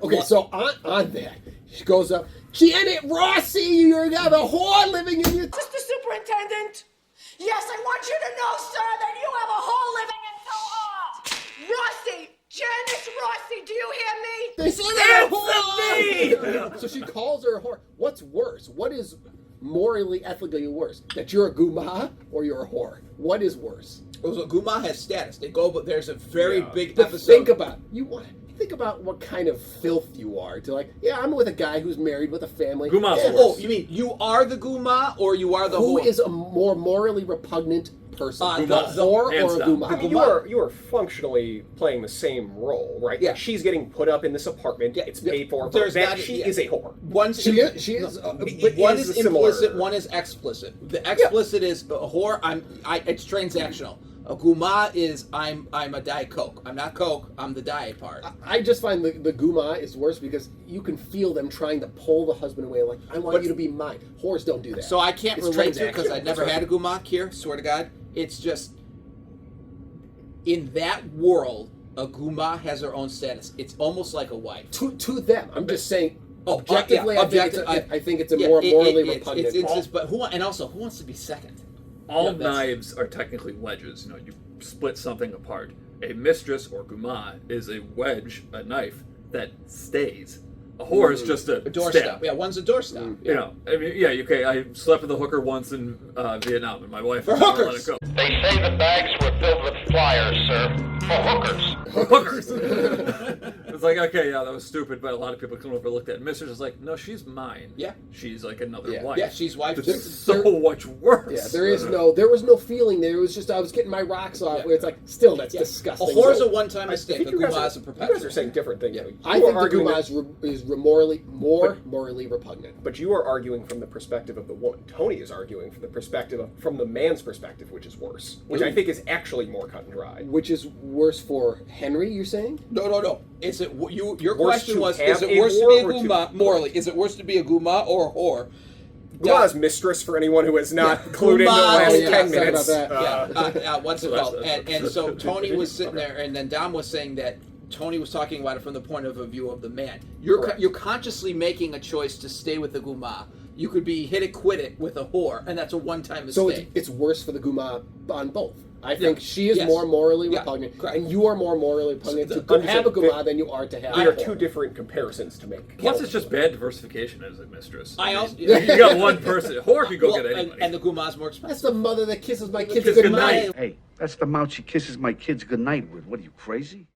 Okay, so on that, she goes up, Janet Rossi, you have a whore living in your... Mr. Superintendent, yes, I want you to know, sir, that you have a whore living in Rossi! Janice Rossi, do you hear me? They say that whore! So she calls her a whore. What's worse? What is morally, ethically worse? That you're a Goomah or you're a whore? What is worse? Well, so Goomah has status. They go, but there's a very big But episode. think about what kind of filth you are to I'm with a guy who's married with a family. Goomah's and worse. You mean you are the Goomah or you are the who whore? is a more morally repugnant person? A Goomah. whore Hands or a down. Goomah? I mean, you are functionally playing the same role, right? Yeah. Like, she's getting put up in this apartment. It's paid for. There's that not- she yeah. is a whore. She is. But one is is a similar- implicit, one is explicit. The explicit is a whore. It's transactional. A Goomah is I'm a Diet Coke. I'm not Coke. I'm the diet part. I just find the Goomah is worse because you can feel them trying to pull the husband away. Like, I want you to be mine. Whores don't do that. So I can't It's relate to it because I transactional. never had a Goomah here. Swear to God, it's just in that world, a Goomah has her own status. It's almost like a wife. To them. I'm just saying. Oh, Objectively, yeah, I think it's a more morally repugnant. But who wants to be second? All knives are technically wedges. You split something apart. A mistress or Goomah is a wedge, a knife that stays. A whore is just a doorstop. stab. Yeah, one's a doorstop. Okay. I slept with a hooker once in Vietnam, and my wife For wouldn't let hookers. it go. They say the bags were filled with flyers, sir. For hookers. Hookers. It's like, okay, yeah, that was stupid, but a lot of people come over and looked at it. Mistress is like, no, she's mine. Yeah. She's like another Yeah. wife. Yeah, she's wife. It's so much worse. Yeah, there was no feeling there. It was just I was getting my rocks off. Yeah. Where it's like, still, that's A disgusting. whore's So, a one-time mistake. A think you guys Goomah is a You perpetual. guys are saying different things. Yeah. You I are think the arguing Goomah is more morally repugnant. But you are arguing from the perspective of the woman. Tony is arguing from the from the man's perspective, which is worse. Which I think is actually more cut and dry. Which is worse for Henry, you're saying? No. Is it your Worse question to was? have Is it a worse to whore be a or to- Goomah morally? Is it worse to be a Goomah or a whore? Goomah's mistress for anyone who has not clued into the Goomah, last yeah, 10 sorry minutes. about that. What's it So called? that's- And so Tony was sitting there, and then Dom was saying that Tony was talking about it from the point of view of the man. You're consciously making a choice to stay with the Goomah. You could be hit it, quit it with a whore, and that's a one-time So mistake. it's worse for the Goomah on both. I think she is Yes. more morally Yeah, repugnant, correct. and you are more morally repugnant So to have a Goomah than you are to have There a are two whore. different comparisons to make. Plus, it's just bad diversification as a mistress. I also- you got one person. Whore could go Well, get anybody. and the Goomah's more expensive. That's the mother that kisses my kids Kiss goodnight. goodnight. Hey, that's the mouth she kisses my kids goodnight with. What are you, crazy?